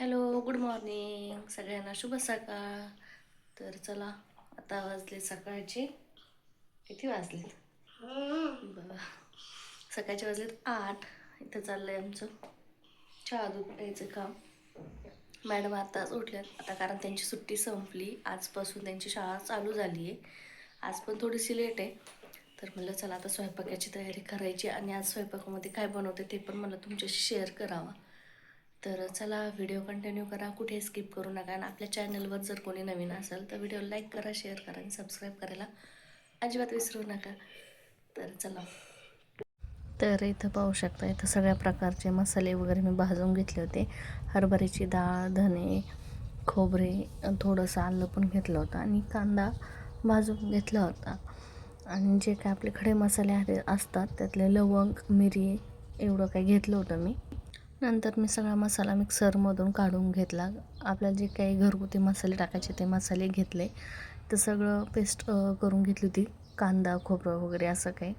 Hello, good morning सगळ्यांना, शुभ सकाळ. तर चला, आता वाजले सकाळचे किती वाजले? बरं, सकाळचे वाजलेत 8. इथं चाललंय आमचं चहा दूध प्यायचं काम. मॅडम आताच उठल्यात आता, कारण त्यांची सुट्टी संपली. आजपासून त्यांची शाळा चालू झाली आहे. आज पण थोडीशी लेट आहे. तर म्हणलं चला आता स्वयंपाकाची तयारी करायची, आणि आज स्वयंपाकामध्ये काय बनवते ते पण मला तुमच्याशी शेअर करावं. तर चला, व्हिडिओ कंटिन्यू करा, कुठे स्किप करू नका. आणि आपल्या चॅनलवर जर कोणी नवीन असेल तर व्हिडिओ लाईक करा, शेअर करा आणि सबस्क्राईब करायला अजिबात विसरू नका. तर चला, तर इथं पाहू शकता, इथं सगळ्या प्रकारचे मसाले वगैरे मी भाजून घेतले होते. हरभऱ्याची डाळ, धने, खोबरे, थोडंसं आलं पण घेतलं होतं आणि कांदा भाजून घेतला होता. आणि जे काय आपले खडे मसाले असतात त्यातले लवंग, मिरी एवढं काय घेतलं होतं मी. नंतर मी सगळा मसाला मिक्सरमधून काढून घेतला. आपल्याला जे काही घरगुती मसाले टाकायचे ते मसाले घेतले. तर सगळं पेस्ट करून घेतली होती, कांदा, खोबरं वगैरे असं काही.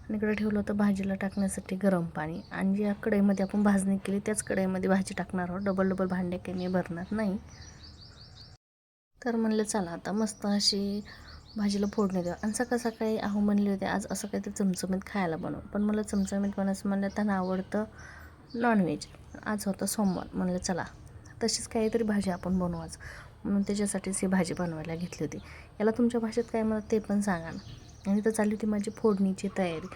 आणि इकडे ठेवलं होतं भाजीला टाकण्यासाठी गरम पाणी. आणि ज्या कढईमध्ये आपण भाजणी केली त्याच कढईमध्ये भाजी टाकणार आहोत. डबल डबल भांडे काही मी भरणार नाही. तर म्हणलं चला आता मस्त अशी भाजीला फोडणी द्या. आणि सकाळ सकाळी म्हणले होते आज असं काहीतरी चमचमीत खायला बनव. पण मला चमचमीत बनायचं म्हणलं त्यांना आवडतं नॉनव्हेज. आज होतं सोमवार. म्हणलं चला तशीच काहीतरी भाजी आपण बनवू आज. म्हणून त्याच्यासाठीच ही भाजी बनवायला घेतली होती. याला तुमच्या भाषेत काय मला ते पण सांगा ना. आणि तर चालली होती माझी फोडणीची तयारी.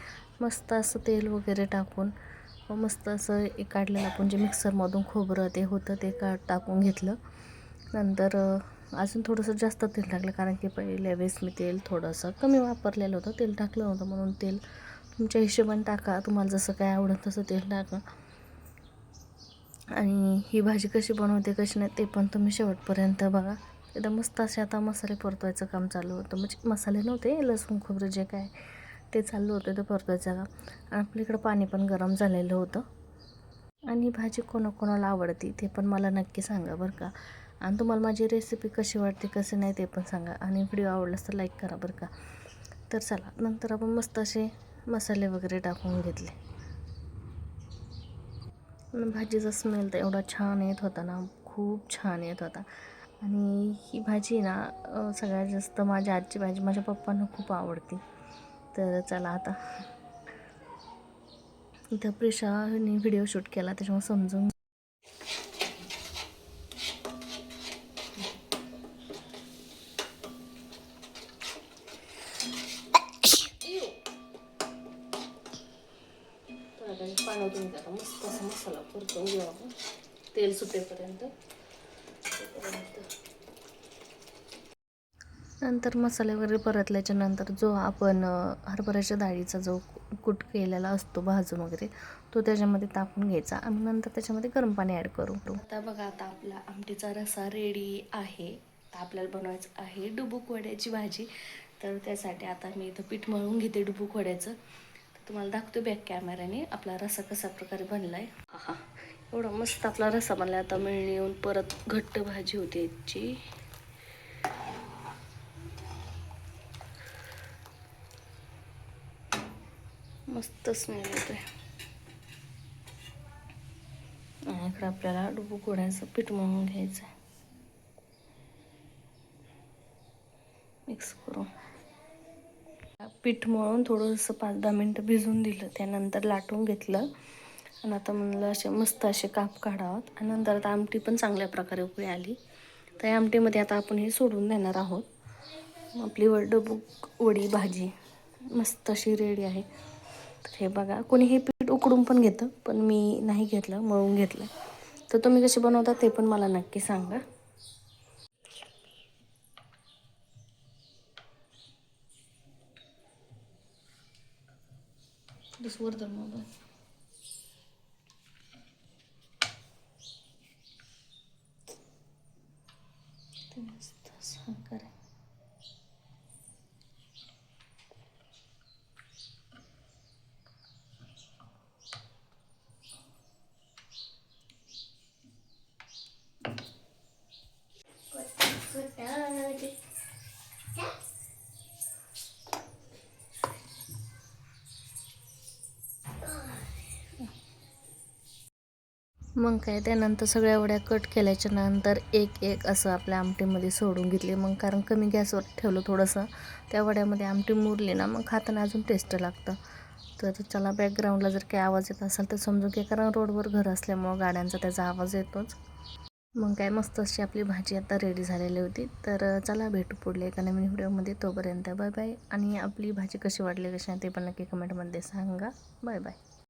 मस्त असं तेल वगैरे टाकून मस्त असं काढलेलं आपण जे मिक्सरमधून खोबरं ते होतं ते टाकून घेतलं. नंतर अजून थोडंसं जास्त तेल टाकलं, कारण की पहिल्या वेळेस मी तेल थोडंसं कमी वापरलेलं होतं. तेल टाकलं नव्हतं, म्हणून तेल तुमच्या हिशोबाने टाका, तुम्हाला जसं काय आवडत तसं तेल टाका. आणि ही भाजी कशी बनवते कशी नाही ते पण तुम्ही शेवटपर्यंत बघा. एकदम मस्त असे आता मसाले परतवायचं काम चालू होतं. म्हणजे मसाले नव्हते, लसूण खोबरं जे काय ते चालू होतं ते परतवायचं काम. आणि आपल्या इकडं पाणी पण गरम झालेलं होतं. आणि भाजी कोणाकोणाला आवडते ते पण मला नक्की सांगा बरं का. आणि तुम्हाला माझी रेसिपी कशी वाटते कशी नाही ते पण सांगा. आणि व्हिडिओ आवडलास तर लाईक करा बरं का. तर चला, नंतर आपण मस्त असे मसाले वगैरे टाकून घेतले. भाजीचा स्मेल तर एवढा छान येत होता ना, खूप छान येत होता. आणि ही भाजी ना सगळ्यात जास्त माझ्या आजची भाजी माझ्या पप्पांना खूप आवडते. तर चला आता इथं प्रिशाने व्हिडिओ शूट केला त्याच्यामुळे समजून. पाण्यातून त्याला मस्त असा मसाला परतून घेऊ आपण तेल सुटेपर्यंत. नंतर मसाले वगैरे परतल्याच्या नंतर जो आपण हरभऱ्याच्या डाळीचा जो कूट केलेला असतो भाजून वगैरे तो त्याच्यामध्ये टाकून घ्यायचा. आणि नंतर त्याच्यामध्ये गरम पाणी ॲड करू. आता बघा, आता आपला आमटीचा रस्सा रेडी आहे. आता आपल्याला बनवायचं आहे डुबुक वड्याची भाजी. तर त्यासाठी आता मी इथं पीठ मळून घेते डुबुक वड्याचं. तर तुम्हाला दाखवतो बॅक कॅमेऱ्याने आपला रस्सा कसा प्रकारे बनला आहे. हा, एवढा मस्त आपला रस्सा बनला. आता मिळून येऊन परत घट्ट भाजी होते याची. मस्त स्मेल येतोय. आणि इकडं आपल्याला डुबुक वड्याचं पीठ मळून घ्यायचं आहे. मिक्स करून पीठ मळून थोडंसं 5-10 मिनटं भिजून दिलं. त्यानंतर लाटून घेतलं. आणि आता म्हणलं असे मस्त असे काप काढावं. आणि नंतर आता आमटी पण चांगल्या प्रकारे उकळी आली. तर या आमटीमध्ये आता आपण हे सोडून देणार आहोत. आपली डुबुक वडी भाजी मस्त अशी रेडी आहे. तर हे बघा, कोणी हे पीठ उकडून पण घेतं, पण मी नाही घेतलं, मळून घेतलं. तर तुम्ही कशी बनवता ते पण मला नक्की सांगा. दुसवर मोबाईल ते मस्त असं करा. मग काय त्यानंतर सगळ्या वड्या कट केल्याच्या नंतर एक एक असं आपल्या आमटीमध्ये सोडून घेतले. मग कारण कमी गॅसवर ठेवलं थोडंसं, त्या वड्यामध्ये आमटी मुरली ना मग खाताना अजून टेस्ट लागतं. तर चला, बॅकग्राऊंडला जर काही आवाज येत असेल तर समजू घ्या, कारण रोडवर घर असल्यामुळं गाड्यांचा त्याचा आवाज येतोच. मग काय मस्त अशी आपली भाजी आता रेडी झालेली होती. तर चला, भेटू पुढल्या एका नवीन व्हिडिओमध्ये. तोपर्यंत बाय बाय. आणि आपली भाजी कशी वाटली, कशी आहे ते पण नक्की कमेंटमध्ये सांगा. Bye bye.